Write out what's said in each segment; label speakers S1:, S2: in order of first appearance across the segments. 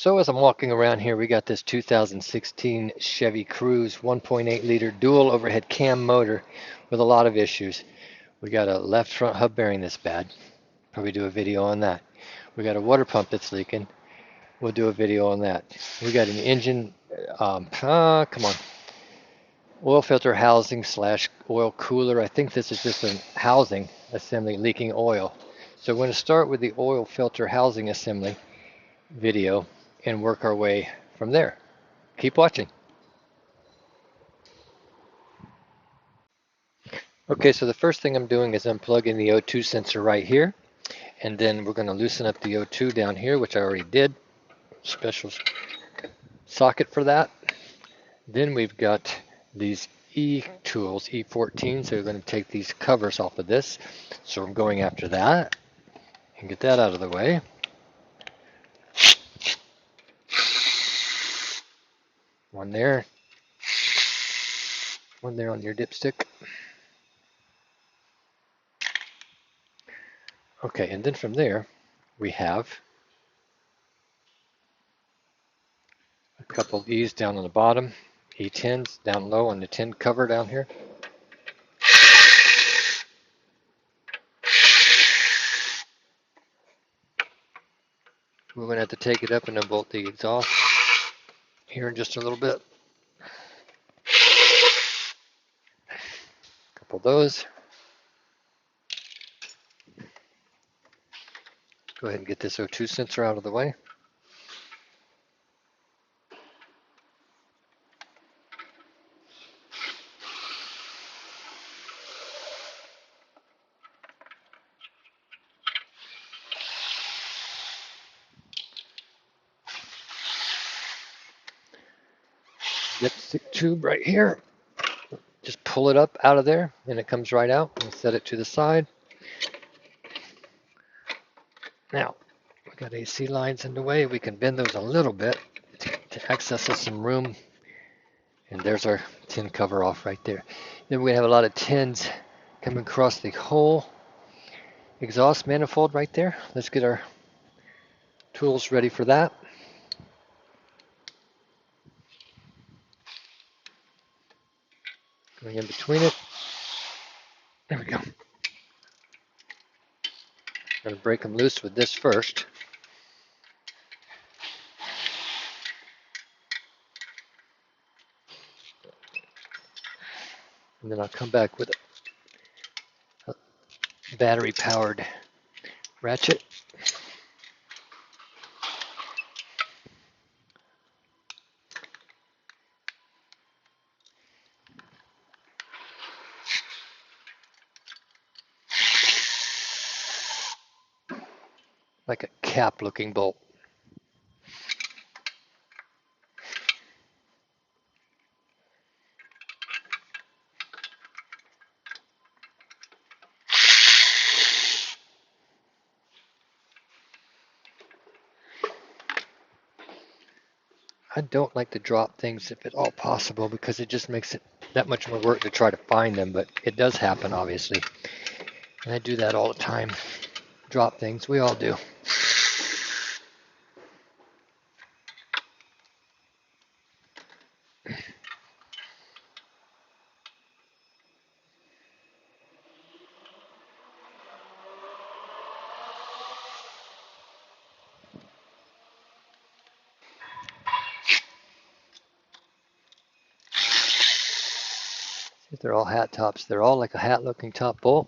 S1: So as I'm walking around here, we got this 2016 Chevy Cruz 1.8 liter dual overhead cam motor with a lot of issues. We got a left front hub bearing that's bad. Probably do a video on that. We got a water pump that's leaking. We'll do a video on that. We got an engine, come on, oil filter housing slash oil cooler. I think this is just a housing assembly leaking oil. So we're going to start with the oil filter housing assembly video and work our way from there. Keep watching. Okay, so the first thing I'm doing is unplugging the O2 sensor right here, and then we're going to loosen up the O2 down here, which I already did. Special socket for that. Then we've got these E tools, E14, so we're going to take these covers off of this. So I'm going after that and get that out of the way. One there on your dipstick. Okay, and then from there we have a couple of E's down on the bottom, E10s down low on the tin cover down here. We're going to have to take it up and unbolt the exhaust here in just a little bit. A couple of those. Go ahead and get this O2 sensor out of the way. Dipstick tube right here. Just pull it up out of there and it comes right out. We'll set it to the side. Now, we've got AC lines in the way. We can bend those a little bit to access us some room. And there's our tin cover off right there. Then we have a lot of tins coming across the whole exhaust manifold right there. Let's get our tools ready for that. Going in between it. There we go. Going to break them loose with this first. And then I'll come back with a battery powered ratchet. Like a cap looking bolt. I don't like to drop things if at all possible because it just makes it that much more work to try to find them, but it does happen obviously. And I do that all the time. Drop things, we all do. They're all hat tops. They're all like a hat looking top bolt.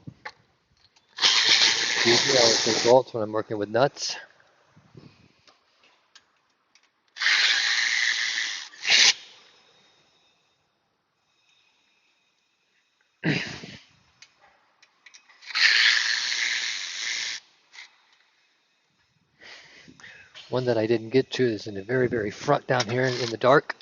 S1: Usually I always say bolts when I'm working with nuts. One that I didn't get to is in the very, very front down here in the dark.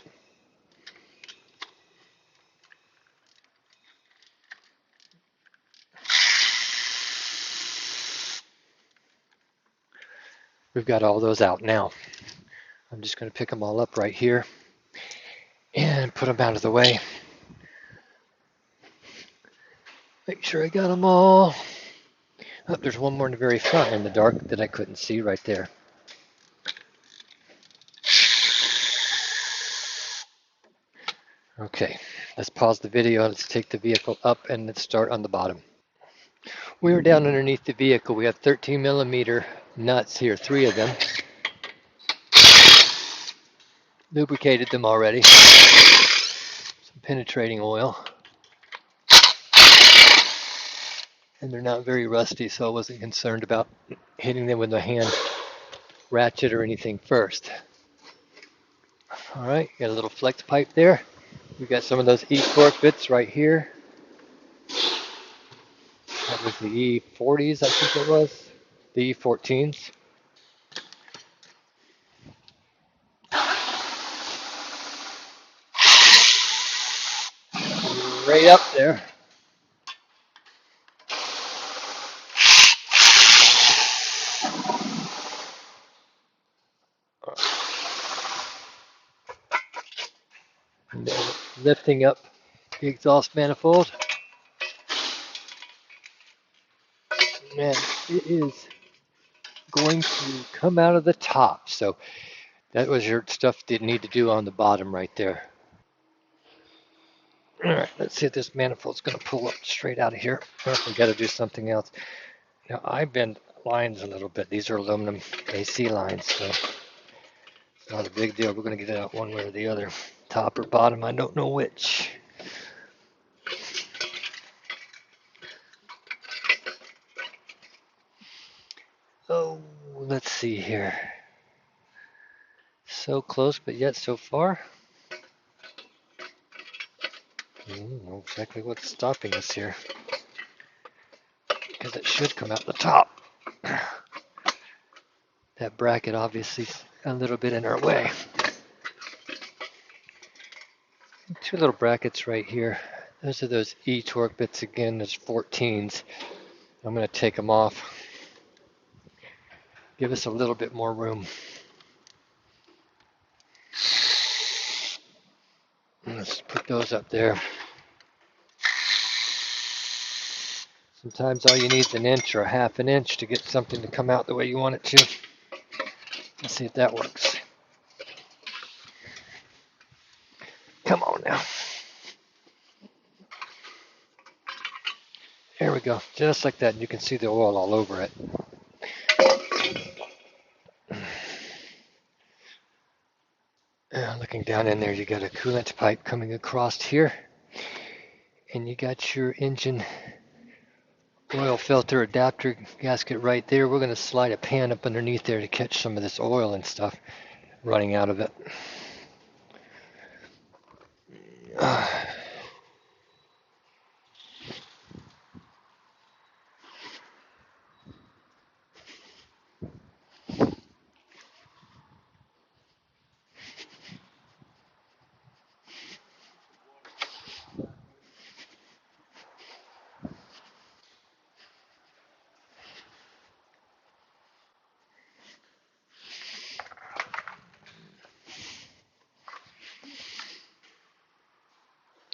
S1: We've got all those out now. I'm just going to pick them all up right here and put them out of the way. Make sure I got them all. Oh, there's one more in the very front in the dark that I couldn't see right there. Okay, let's pause the video. Let's take the vehicle up and let's start on the bottom. We were down underneath the vehicle. We have 13 millimeter nuts here, 3 of them. Lubricated them already. Some penetrating oil. And they're not very rusty, so I wasn't concerned about hitting them with a hand ratchet or anything first. All right, got a little flex pipe there. We got some of those E-torque bits right here. That was the E40s, I think it was. The E14s. Right up there. And then lifting up the exhaust manifold. And it is going to come out of the top. So that was your stuff didn't need to do on the bottom right there. All right, let's see if this manifold's going to pull up straight out of here. We got to do something else. Now I bend lines a little bit. These are aluminum AC lines, so it's not a big deal. We're going to get it out one way or the other, top or bottom. I don't know which. Oh, let's see here. So close, but yet so far. I don't know exactly what's stopping us here, because it should come out the top. That bracket obviously is a little bit in our way. 2 little brackets right here. Those are those E-torque bits again, those 14s. I'm going to take them off. Give us a little bit more room. Let's put those up there. Sometimes all you need is an inch or a half an inch to get something to come out the way you want it to. Let's see if that works. Come on now. There we go. Just like that. You can see the oil all over it. Looking down in there, you got a coolant pipe coming across here. And you got your engine oil filter adapter gasket right there. We're going to slide a pan up underneath there to catch some of this oil and stuff running out of it.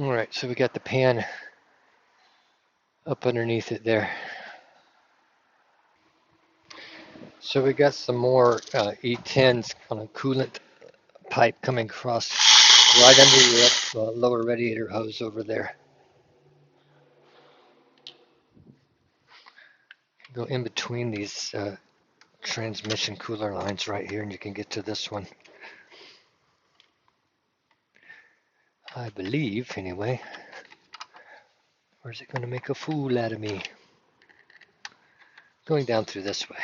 S1: All right, so we got the pan up underneath it there. So we got some more E10s on a coolant pipe coming across right under your lower radiator hose over there. Go in between these transmission cooler lines right here, and you can get to this one. I believe, anyway. Or is it going to make a fool out of me? Going down through this way.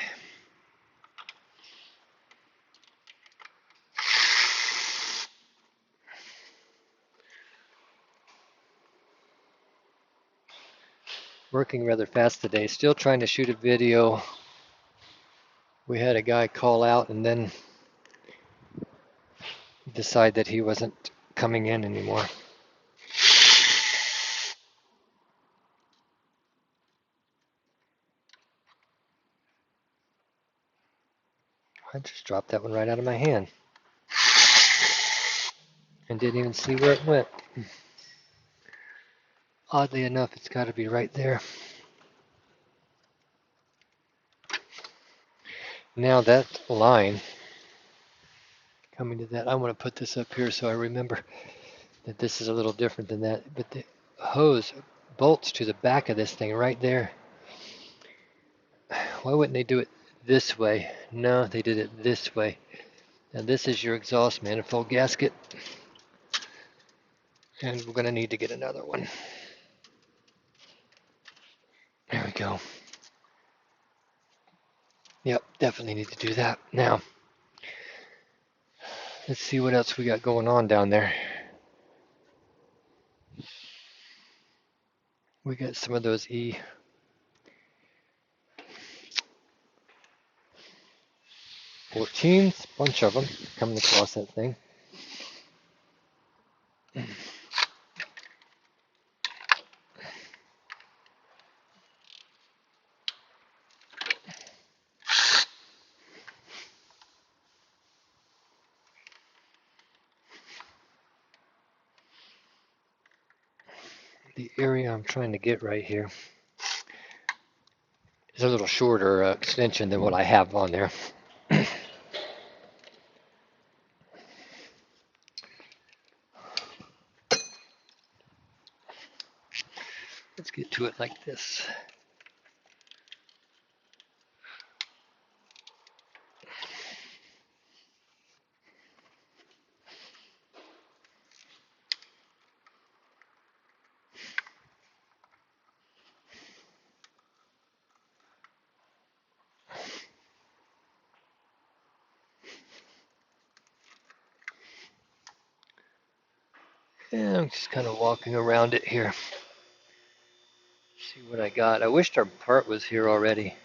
S1: Working rather fast today. Still trying to shoot a video. We had a guy call out and then decide that he wasn't coming in anymore. I just dropped that one right out of my hand. And didn't even see where it went. Oddly enough, it's got to be right there. Now that line, coming to that, I want to put this up here so I remember. that this is a little different than that, but the hose bolts to the back of this thing right there. Why wouldn't they do it this way? No, they did it this way. Now this is your exhaust manifold gasket, and we're going to need to get another one. There we go. Yep, definitely need to do that. Now, let's see what else we got going on down there. We got some of those E14s, bunch of them coming across that thing. The area I'm trying to get right here is a little shorter extension than what I have on there. Let's get to it like this. Yeah, I'm just kind of walking around it here. See what I got. I wished our part was here already,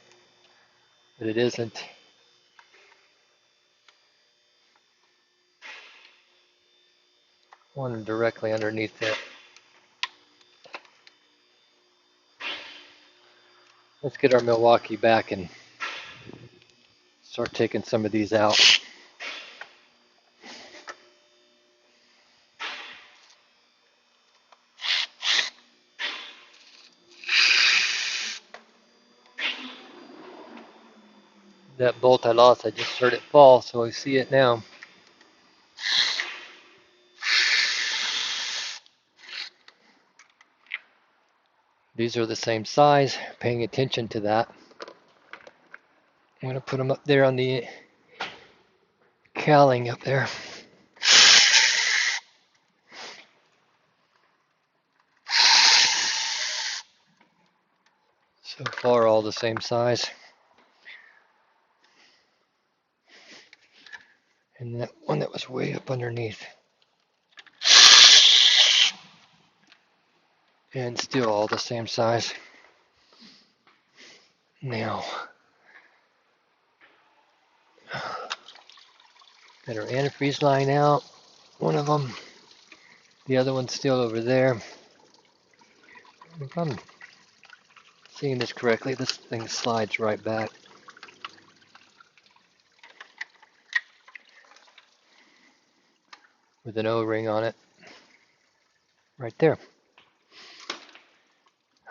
S1: but it isn't. One directly underneath that. Let's get our Milwaukee back and start taking some of these out. That bolt I lost, I just heard it fall, so I see it now. These are the same size, paying attention to that. I'm going to put them up there on the cowling up there. So far, all the same size. And that one that was way up underneath. And still all the same size. Now, got our antifreeze line out, one of them. The other one's still over there. If I'm seeing this correctly, this thing slides right back. With an O-ring on it. Right there.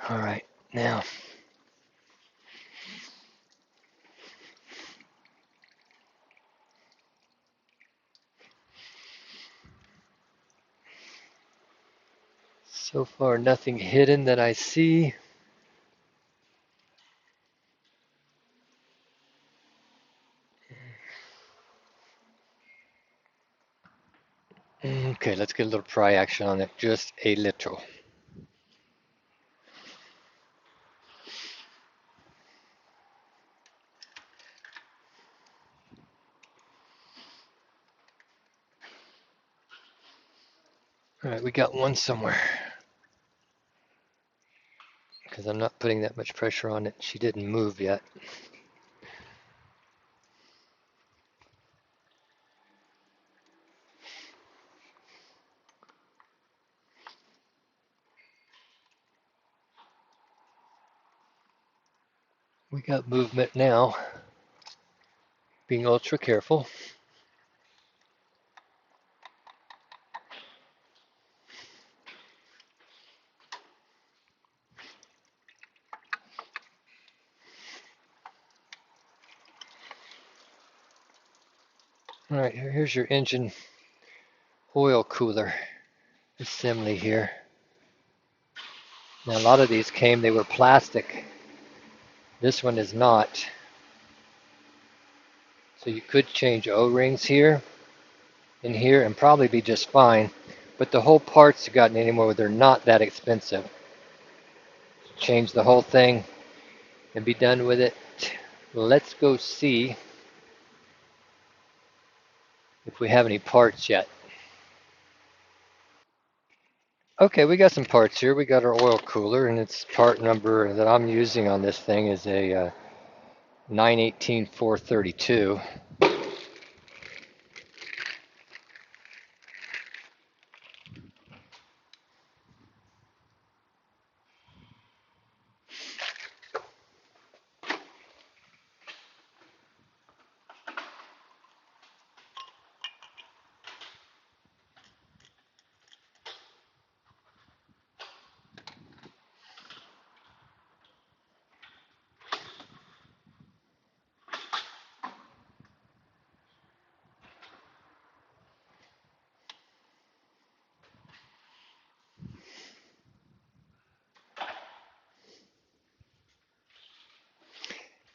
S1: All right, now. So far, nothing hidden that I see. Okay, let's get a little pry action on it, just a little. All right, we got one somewhere. Because I'm not putting that much pressure on it. She didn't move yet. We got movement now. Being ultra careful. All right, here's your engine oil cooler. assembly here. Now a lot of these they were plastic. This one is not. So you could change O-rings here and here and probably be just fine. But the whole parts have gotten anymore where they're not that expensive. Change the whole thing and be done with it. Let's go see if we have any parts yet. Okay, we got some parts here. We got our oil cooler, and its part number that I'm using on this thing is a 918432.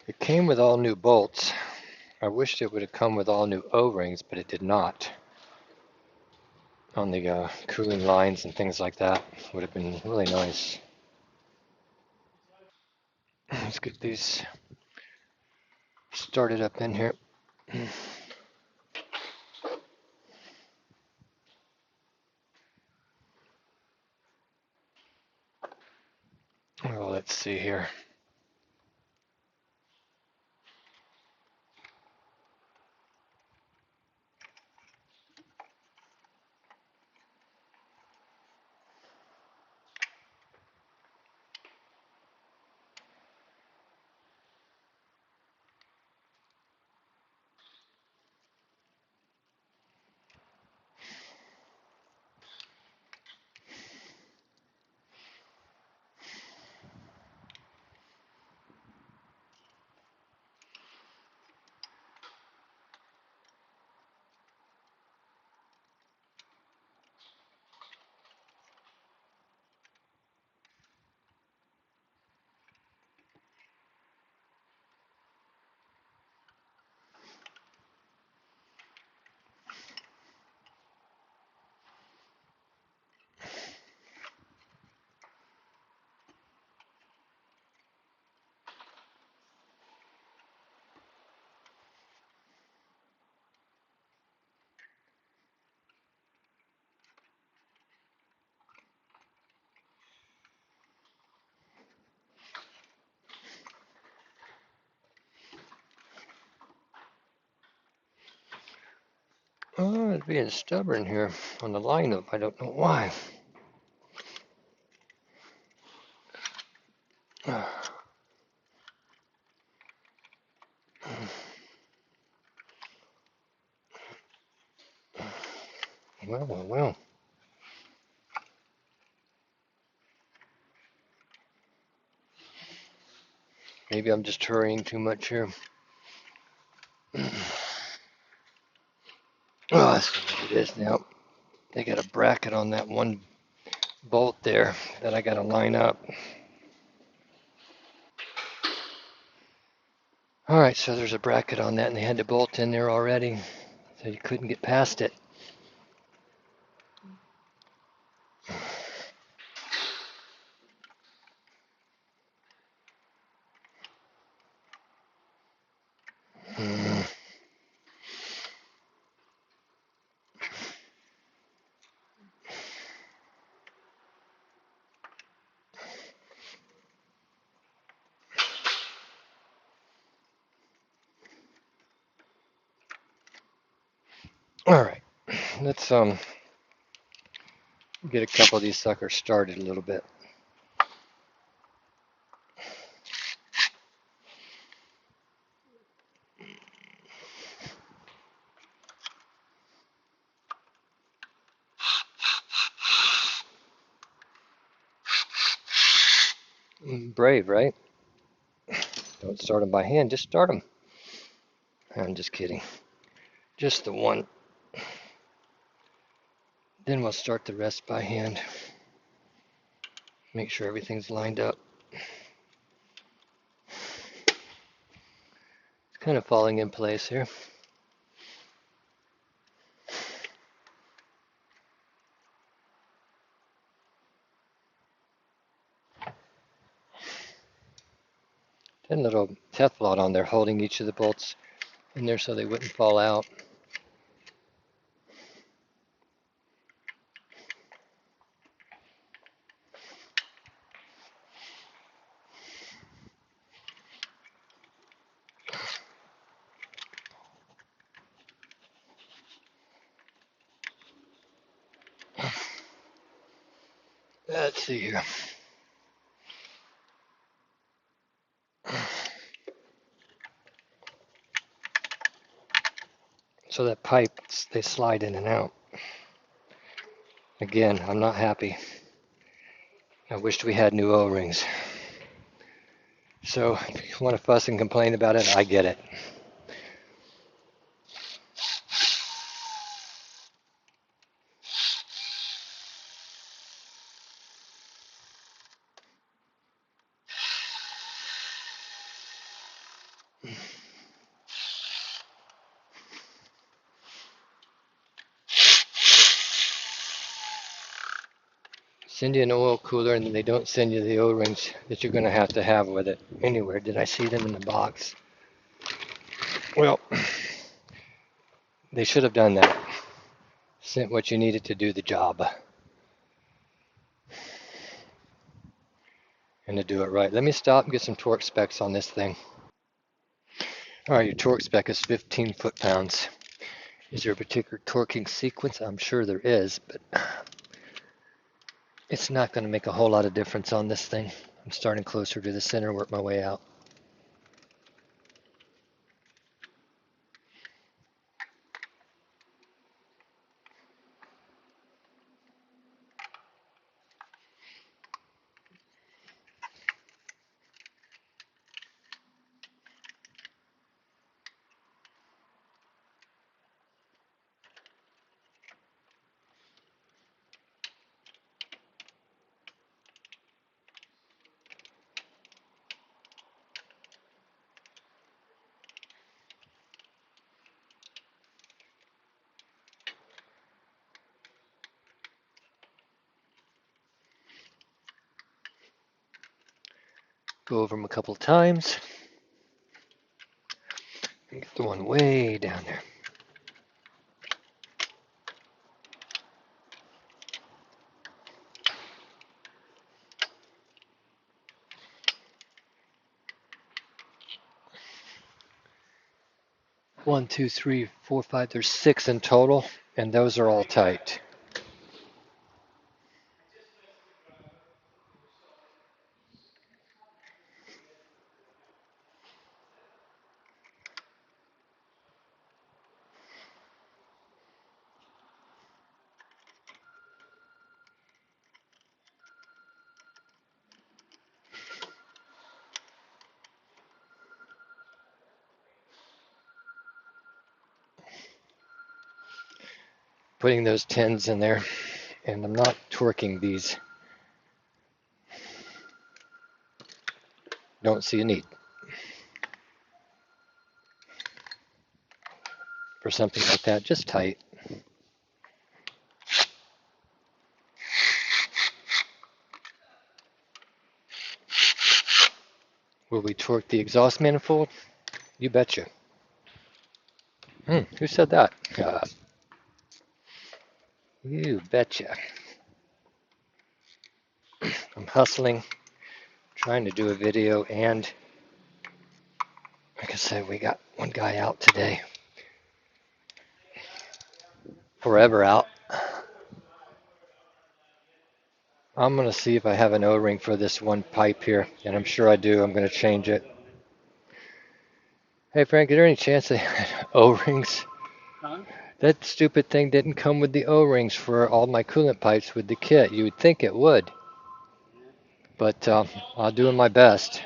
S1: It came with all new bolts. I wished it would have come with all new O-rings, but it did not. On the cooling lines and things like that. Would have been really nice. Let's get these started up in here. Well, let's see here. Oh, it's being stubborn here on the lineup. I don't know why. Well. Maybe I'm just hurrying too much here. Oh, that's what it is now. They got a bracket on that one bolt there that I got to line up. All right, so there's a bracket on that, and they had the bolt in there already, so you couldn't get past it. All right, let's get a couple of these suckers started a little bit. Brave, right? Don't start them by hand, just start them. I'm just kidding. Just the one Then we'll start the rest by hand. Make sure everything's lined up. It's kind of falling in place here. And a little Teflon on there holding each of the bolts in there so they wouldn't fall out. Let's see here. So that pipe, they slide in and out. Again, I'm not happy. I wished we had new O-rings. So if you want to fuss and complain about it, I get it. Send you an oil cooler and they don't send you the O-rings that you're going to have with it anywhere. Did I see them in the box? Well, they should have done that. Sent what you needed to do the job. And to do it right. Let me stop and get some torque specs on this thing. Alright, your torque spec is 15 foot-pounds. Is there a particular torquing sequence? I'm sure there is, but it's not going to make a whole lot of difference on this thing. I'm starting closer to the center, work my way out. Go over them a couple of times. Get the one way down there. One, two, three, four, five. There's 6 in total, and those are all tight. Putting those 10s in there, and I'm not torquing these. Don't see a need for something like that, just tight. Will we torque the exhaust manifold? You betcha. Who said that? You betcha. I'm hustling, trying to do a video, and like I said, we got one guy out today. Forever out. I'm going to see if I have an O-ring for this one pipe here, and I'm sure I do. I'm going to change it. Hey Frank, is there any chance they had O-rings?
S2: Huh?
S1: That stupid thing didn't come with the O-rings for all my coolant pipes with the kit. You would think it would, but I'm doing my best.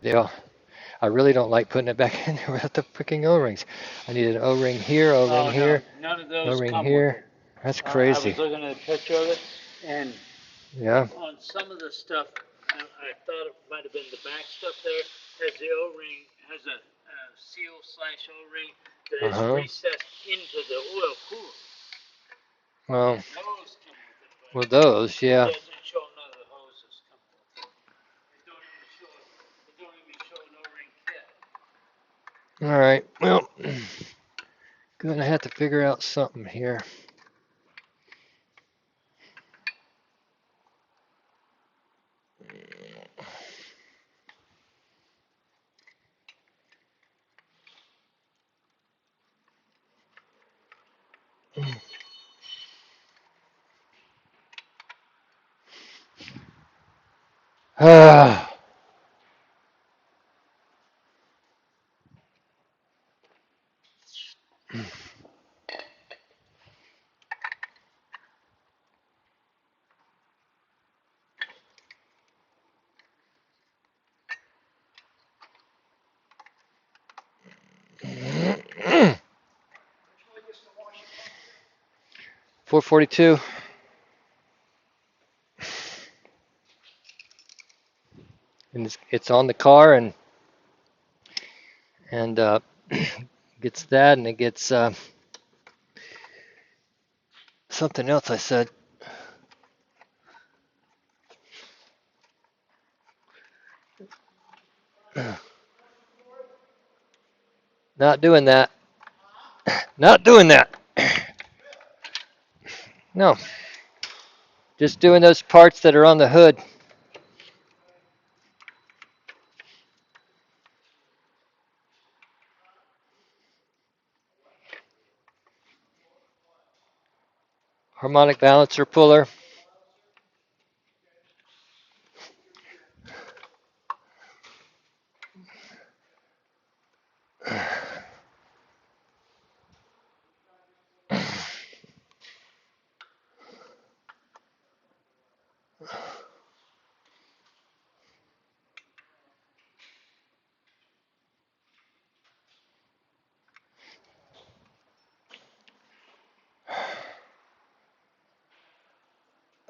S1: Yeah, I really don't like putting it back in there without the freaking O-rings. I need an O-ring here, O-ring
S2: Oh no,
S1: here,
S2: none of those
S1: O-ring
S2: come with
S1: here.
S2: it.
S1: That's
S2: I was
S1: crazy.
S2: looking at a picture of it, and
S1: Yeah.
S2: on some of the stuff, I thought it might have been the back stuff there, has the O-ring, has a seal slash O-ring that is
S1: Uh-huh.
S2: recessed into the oil cooler.
S1: Well,
S2: Those come with it,
S1: well,
S2: but
S1: those,
S2: it
S1: yeah.
S2: doesn't show none of the hoses come with it. It don't even show an O-ring kit.
S1: All right. Well, gonna have to figure out something here. Ah.
S2: Which way gets to Washington?
S1: 442. And it's on the car and gets that and it gets something else I said. Not doing that. Not doing that. No. Just doing those parts that are on the hood. Harmonic balancer puller.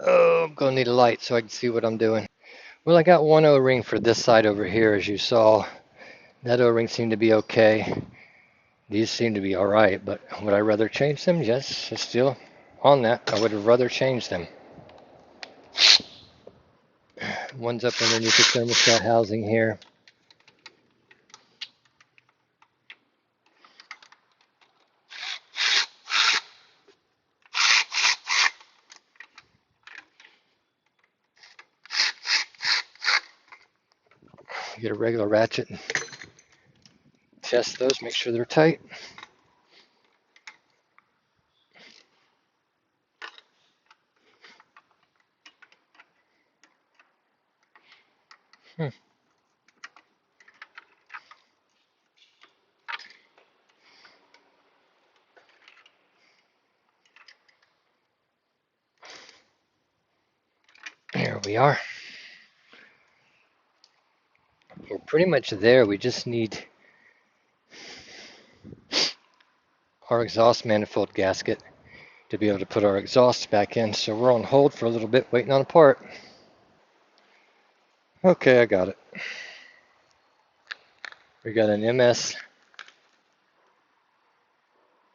S1: Oh, I'm gonna need a light so I can see what I'm doing. Well, I got one O-ring for this side over here, as you saw. That O-ring seemed to be okay. These seem to be all right, but would I rather change them? Yes, it's still on that. I would have rather changed them. One's up underneath the thermostat housing here. Get a regular ratchet and test those, make sure they're tight. Here we are. We're pretty much there. We just need our exhaust manifold gasket to be able to put our exhaust back in. So we're on hold for a little bit waiting on a part. Okay, I got it. We got an MS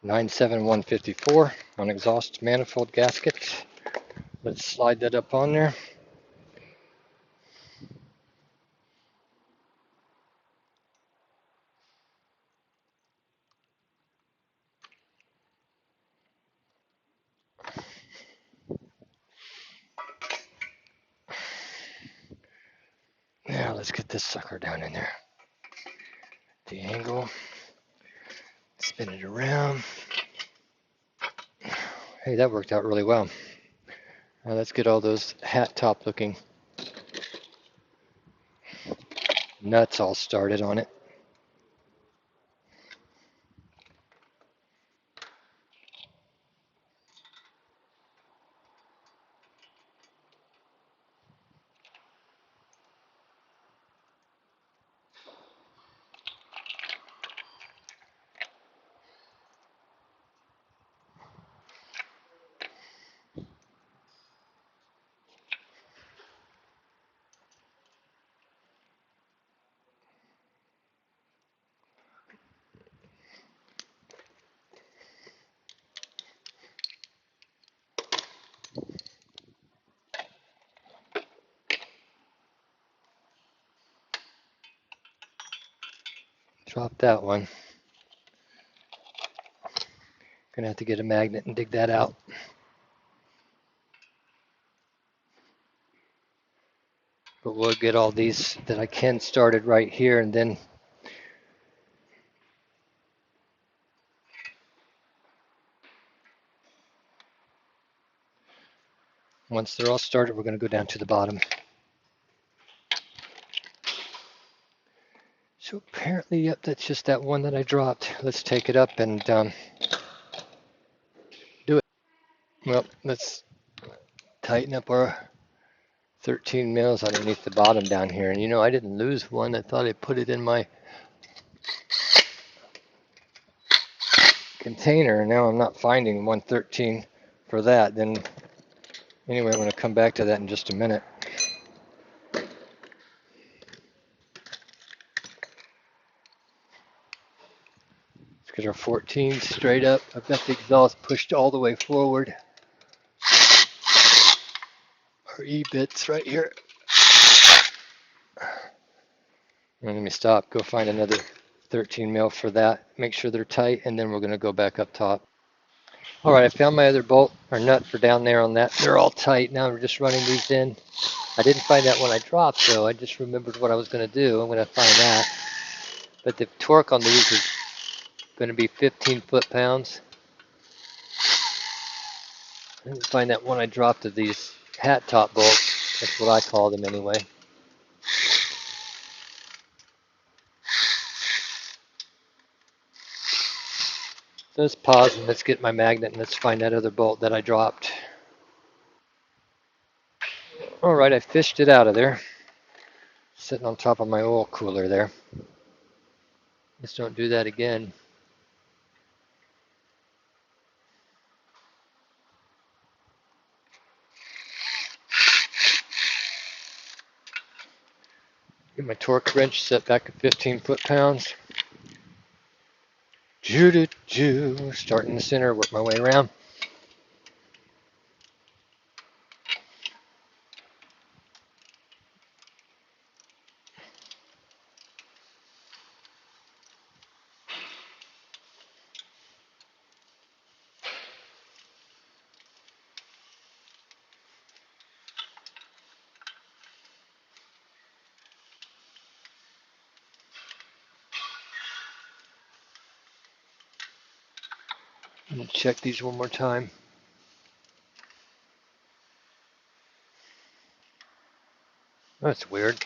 S1: 97154 on exhaust manifold gasket. Let's slide that up on there. Now let's get this sucker down in there. The angle. Spin it around. Hey, that worked out really well. Now let's get all those hat top looking nuts all started on it. Drop that one. Gonna have to get a magnet and dig that out. But we'll get all these that I can started right here, and then once they're all started, we're going to go down to the bottom. So apparently, yep, that's just that one that I dropped. Let's take it up and do it. Well, let's tighten up our 13 mils underneath the bottom down here. And I didn't lose one. I thought I put it in my container, and now I'm not finding 113 for that. Then anyway, I'm going to come back to that in just a minute. Let's get our 14 straight up. I've got the exhaust pushed all the way forward. Our E-bits right here. And let me stop, go find another 13 mil for that. Make sure they're tight, and then we're going to go back up top. All right, I found my other bolt or nut for down there on that. They're all tight. Now we're just running these in. I didn't find that when I dropped, though. I just remembered what I was going to do. I'm going to find that. But the torque on these is going to be 15 foot-pounds. I didn't find that when I dropped of these hat top bolts. That's what I call them anyway. So let's pause and let's get my magnet and let's find that other bolt that I dropped. All right, I fished it out of there. Sitting on top of my oil cooler there. Just don't do that again. Get my torque wrench set back at 15 foot-pounds. Joo-doo-joo. Start in the center, work my way around. And check these one more time. That's weird.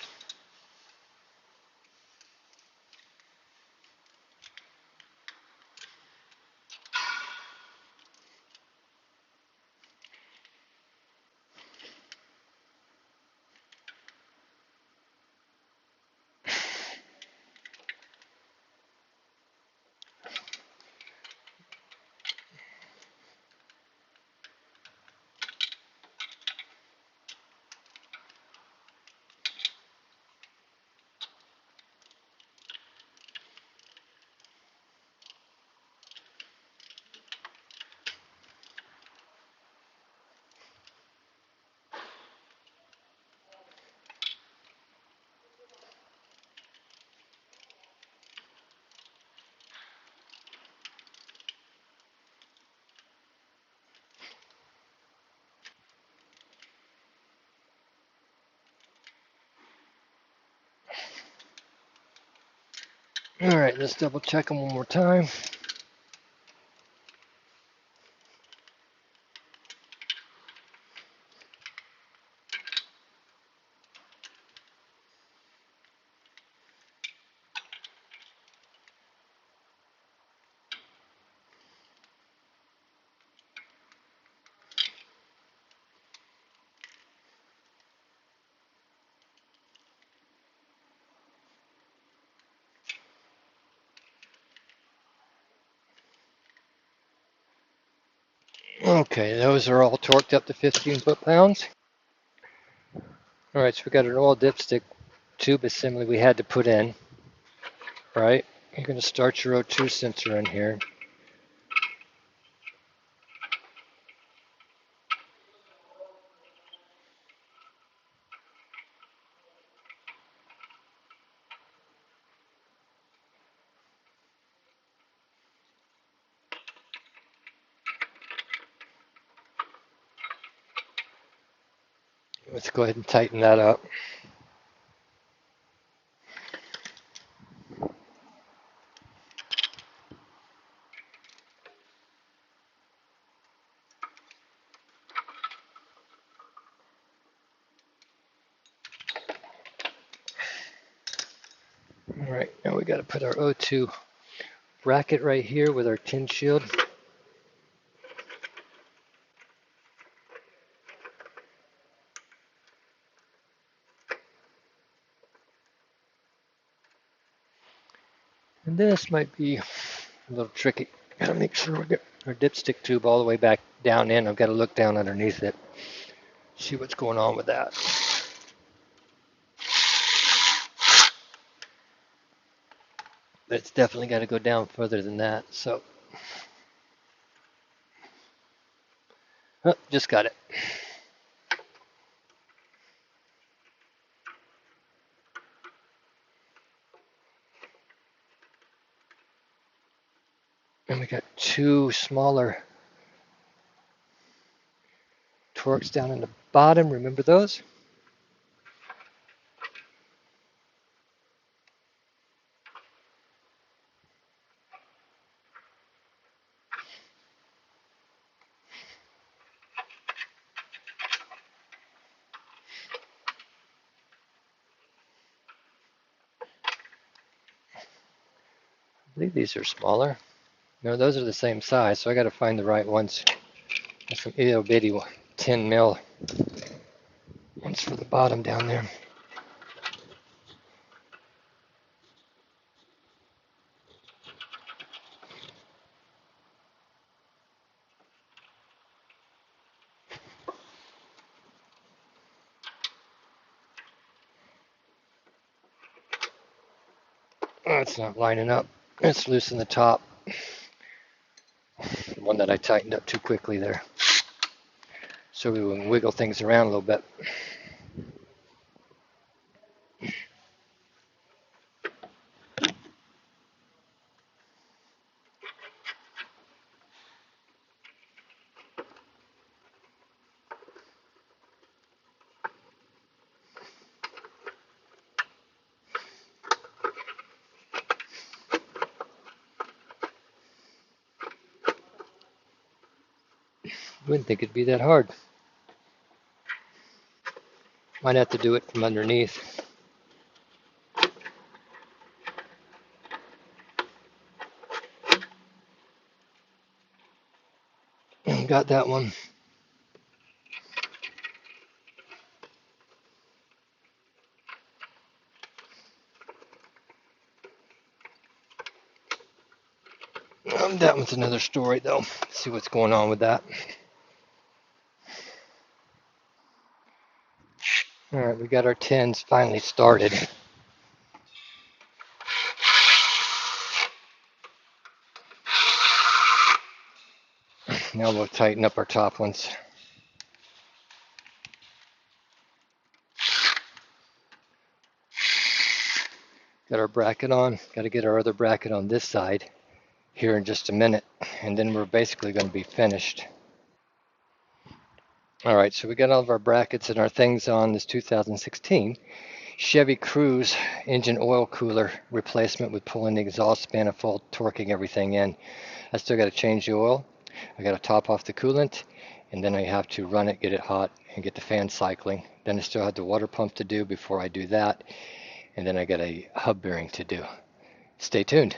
S1: All right, let's double check them one more time. Okay, those are all torqued up to 15 foot-pounds. All right, so we got an oil dipstick tube assembly we had to put in. Right, you're going to start your O2 sensor in here. Let's go ahead and tighten that up. All right, now we got to put our O2 bracket right here with our tin shield. And this might be a little tricky. Gotta make sure we get our dipstick tube all the way back down in. I've got to look down underneath it, see what's going on with that. But it's definitely got to go down further than that. So, oh, just got it. And we got two smaller Torques down in the bottom. Remember those? I believe these are smaller. No, those are the same size, so I got to find the right ones. There's some itty bitty 10 mil ones for the bottom down there. Oh, it's not lining up. Let's loosen the top. The one that I tightened up too quickly there. So we can wiggle things around a little bit. Wouldn't think it'd be that hard. Might have to do it from underneath. Got that one. That one's another story though. Let's see what's going on with that. All right, we got our tins finally started. Now we'll tighten up our top ones. Got our bracket on. Got to get our other bracket on this side here in just a minute, and then we're basically going to be finished. All right, so we got all of our brackets and our things on this 2016 Chevy Cruz engine oil cooler replacement with pulling the exhaust manifold, torquing everything in. I still got to change the oil. I got to top off the coolant, and then I have to run it, get it hot, and get the fan cycling. Then I still have the water pump to do before I do that, and then I got a hub bearing to do. Stay tuned.